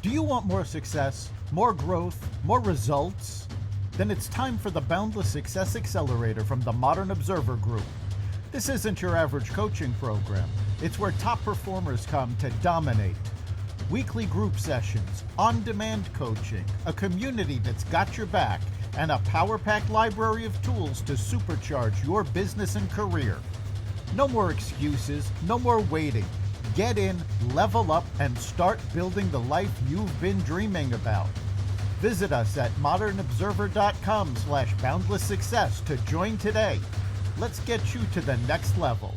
Do you want more success, more growth, more results? Then it's time for the Boundless Success Accelerator from the Modern Observer Group. This isn't your average coaching program. It's where top performers come to dominate. Weekly group sessions, on-demand coaching, a community that's got your back, and a power-packed library of tools to supercharge your business and career. No more excuses, no more waiting. Get in, level up, and start building the life you've been dreaming about. Visit us at modernobserver.com/boundlesssuccess to join today. Let's get you to the next level.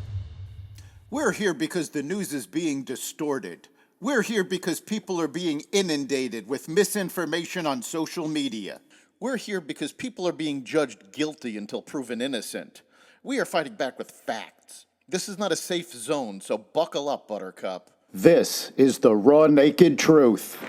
We're here because the news is being distorted. We're here because people are being inundated with misinformation on social media. We're here because people are being judged guilty until proven innocent. We are fighting back with facts. This is not a safe zone, so buckle up, Buttercup. This is the raw, naked truth.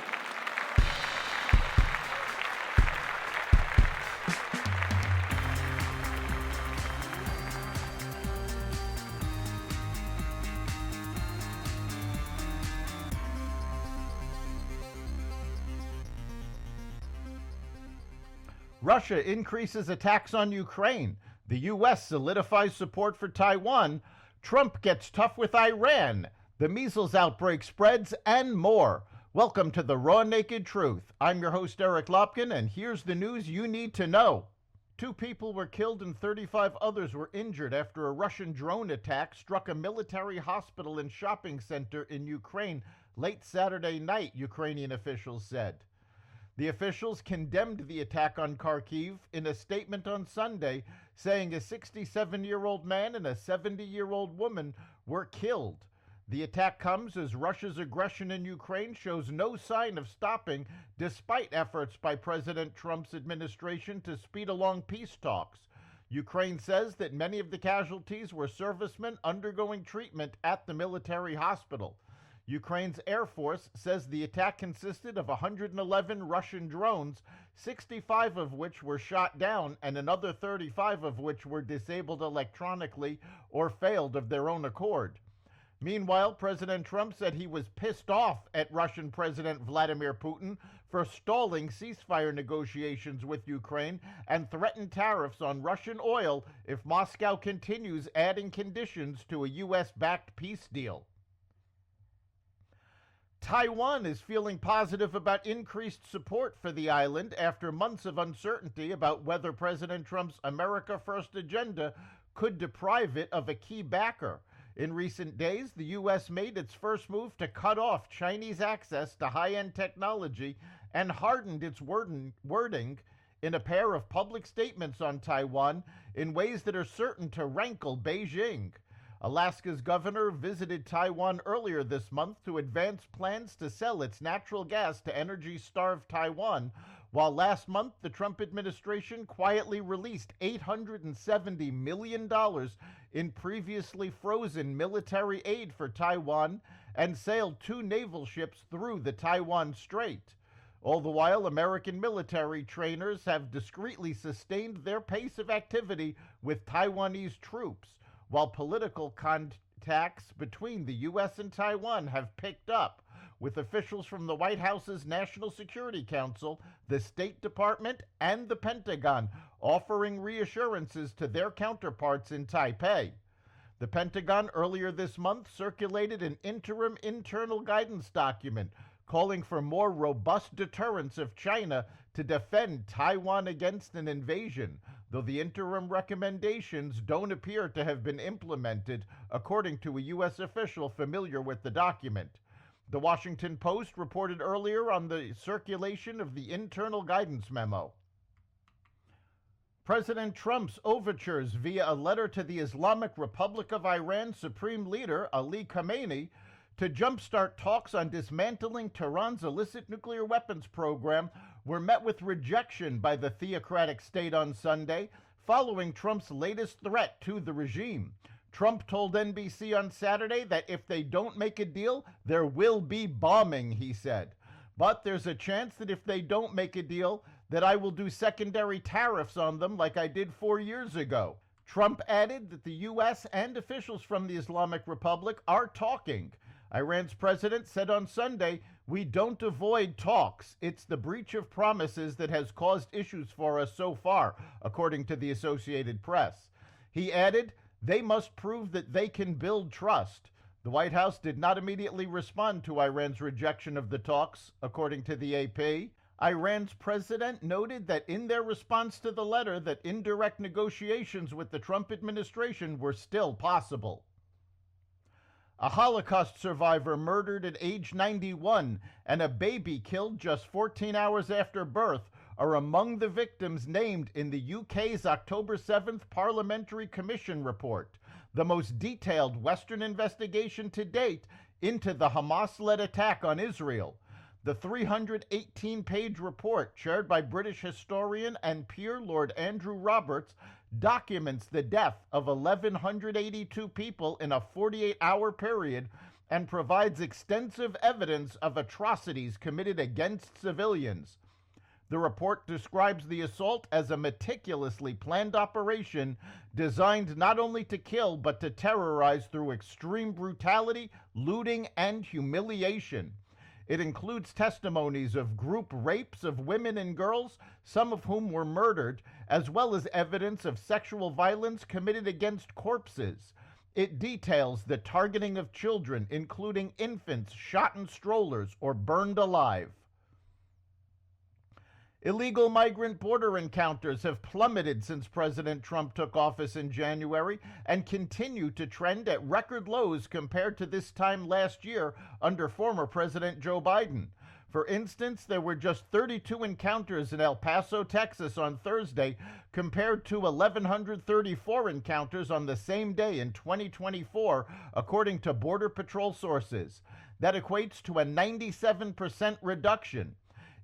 Russia increases attacks on Ukraine. The U.S. solidifies support for Taiwan. Trump gets tough with Iran. The measles outbreak spreads, and more. Welcome to the Raw Naked Truth. I'm your host, Eric Lopkin, and here's the news you need to know. 2 people were killed and 35 others were injured after a Russian drone attack struck a military hospital and shopping center in Ukraine late Saturday night, Ukrainian officials said. The officials condemned the attack on Kharkiv in a statement on Sunday, saying a 67-year-old man and a 70-year-old woman were killed. The attack comes as Russia's aggression in Ukraine shows no sign of stopping, despite efforts by President Trump's administration to speed along peace talks. Ukraine says that many of the casualties were servicemen undergoing treatment at the military hospital. Ukraine's Air Force says the attack consisted of 111 Russian drones, 65 of which were shot down and another 35 of which were disabled electronically or failed of their own accord. Meanwhile, President Trump said he was pissed off at Russian President Vladimir Putin for stalling ceasefire negotiations with Ukraine and threatened tariffs on Russian oil if Moscow continues adding conditions to a U.S.-backed peace deal. Taiwan is feeling positive about increased support for the island after months of uncertainty about whether President Trump's America First agenda could deprive it of a key backer. In recent days, the U.S. made its first move to cut off Chinese access to high-end technology and hardened its wording in a pair of public statements on Taiwan in ways that are certain to rankle Beijing. Alaska's governor visited Taiwan earlier this month to advance plans to sell its natural gas to energy-starved Taiwan, while last month the Trump administration quietly released $870 million in previously frozen military aid for Taiwan and sailed 2 naval ships through the Taiwan Strait. All the while, American military trainers have discreetly sustained their pace of activity with Taiwanese troops, while political contacts between the U.S. and Taiwan have picked up, with officials from the White House's National Security Council, the State Department, and the Pentagon offering reassurances to their counterparts in Taipei. The Pentagon earlier this month circulated an interim internal guidance document calling for more robust deterrence of China to defend Taiwan against an invasion, though the interim recommendations don't appear to have been implemented, according to a U.S. official familiar with the document. The Washington Post reported earlier on the circulation of the internal guidance memo. President Trump's overtures via a letter to the Islamic Republic of Iran Supreme Leader Ali Khamenei to jumpstart talks on dismantling Tehran's illicit nuclear weapons program were met with rejection by the theocratic state on Sunday, following Trump's latest threat to the regime. Trump told NBC on Saturday that if they don't make a deal, there will be bombing, he said. But there's a chance that if they don't make a deal, that I will do secondary tariffs on them like I did 4 years ago. Trump added that the U.S. and officials from the Islamic Republic are talking. Iran's president said on Sunday, We don't avoid talks. It's the breach of promises that has caused issues for us so far, according to the Associated Press. He added, they must prove that they can build trust. The White House did not immediately respond to Iran's rejection of the talks, according to the AP. Iran's president noted that in their response to the letter that indirect negotiations with the Trump administration were still possible. A Holocaust survivor murdered at age 91 and a baby killed just 14 hours after birth are among the victims named in the UK's October 7th Parliamentary Commission report, the most detailed Western investigation to date into the Hamas-led attack on Israel. The 318-page report, chaired by British historian and peer Lord Andrew Roberts, documents the death of 1,182 people in a 48-hour period and provides extensive evidence of atrocities committed against civilians. The report describes the assault as a meticulously planned operation designed not only to kill but to terrorize through extreme brutality, looting, and humiliation. It includes testimonies of group rapes of women and girls, some of whom were murdered, as well as evidence of sexual violence committed against corpses. It details the targeting of children, including infants shot in strollers or burned alive. Illegal migrant border encounters have plummeted since President Trump took office in January and continue to trend at record lows compared to this time last year under former President Joe Biden. For instance, there were just 32 encounters in El Paso, Texas on Thursday, compared to 1,134 encounters on the same day in 2024, according to Border Patrol sources. That equates to a 97% reduction.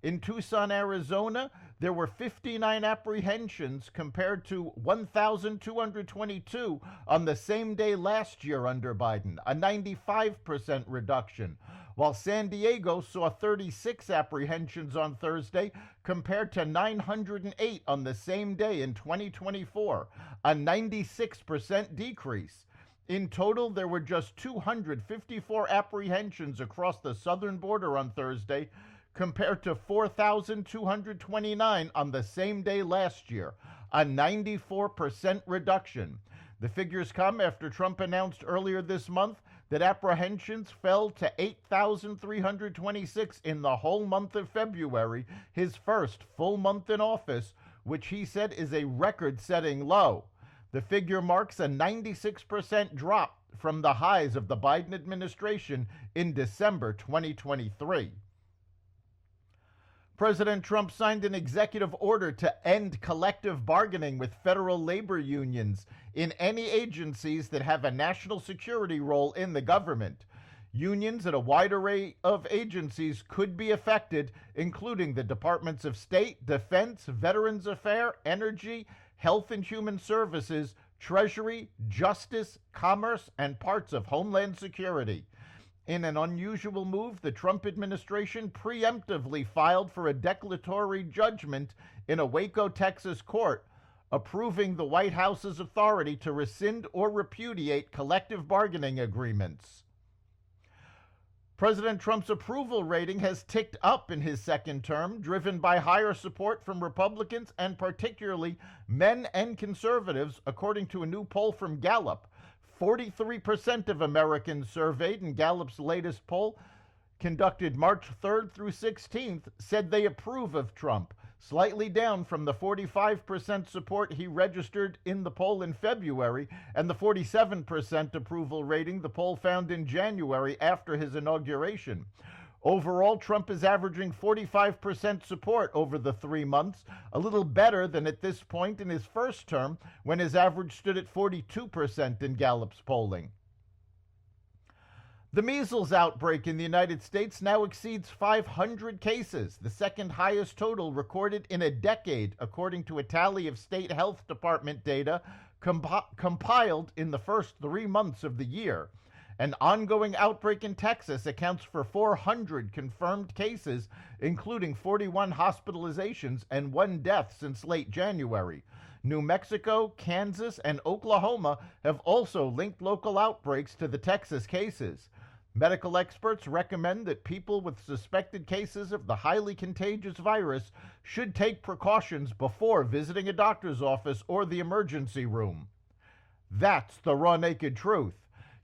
In Tucson, Arizona, there were 59 apprehensions compared to 1,222 on the same day last year under Biden, a 95% reduction, while San Diego saw 36 apprehensions on Thursday compared to 908 on the same day in 2024, a 96% decrease. In total, there were just 254 apprehensions across the southern border on Thursday, compared to 4,229 on the same day last year, a 94% reduction. The figures come after Trump announced earlier this month that apprehensions fell to 8,326 in the whole month of February, his first full month in office, which he said is a record-setting low. The figure marks a 96% drop from the highs of the Biden administration in December 2023. President Trump signed an executive order to end collective bargaining with federal labor unions in any agencies that have a national security role in the government. Unions at a wide array of agencies could be affected, including the Departments of State, Defense, Veterans Affairs, Energy, Health and Human Services, Treasury, Justice, Commerce, and parts of Homeland Security. In an unusual move, the Trump administration preemptively filed for a declaratory judgment in a Waco, Texas court, approving the White House's authority to rescind or repudiate collective bargaining agreements. President Trump's approval rating has ticked up in his second term, driven by higher support from Republicans and particularly men and conservatives, according to a new poll from Gallup. 43% of Americans surveyed in Gallup's latest poll, conducted March 3rd through 16th, said they approve of Trump, slightly down from the 45% support he registered in the poll in February and the 47% approval rating the poll found in January after his inauguration. Overall, Trump is averaging 45% support over the 3 months, a little better than at this point in his first term, when his average stood at 42% in Gallup's polling. The measles outbreak in the United States now exceeds 500 cases, the second highest total recorded in a decade, according to a tally of state health department data compiled in the first 3 months of the year. An ongoing outbreak in Texas accounts for 400 confirmed cases, including 41 hospitalizations and 1 death since late January. New Mexico, Kansas, and Oklahoma have also linked local outbreaks to the Texas cases. Medical experts recommend that people with suspected cases of the highly contagious virus should take precautions before visiting a doctor's office or the emergency room. That's the Raw Naked Truth.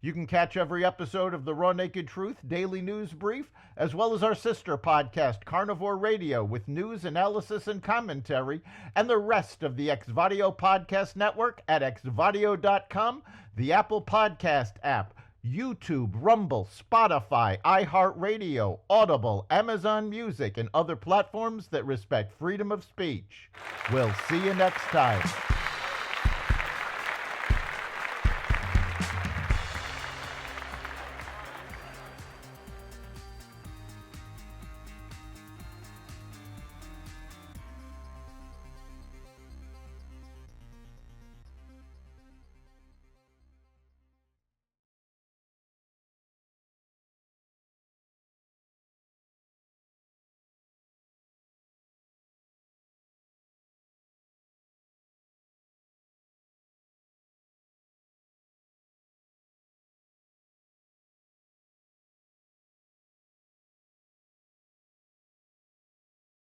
You can catch every episode of the Raw Naked Truth Daily News Brief, as well as our sister podcast, Carnivore Radio, with news, analysis, and commentary, and the rest of the Xvadio Podcast Network at xvadio.com, the Apple Podcast app, YouTube, Rumble, Spotify, iHeartRadio, Audible, Amazon Music, and other platforms that respect freedom of speech. We'll see you next time.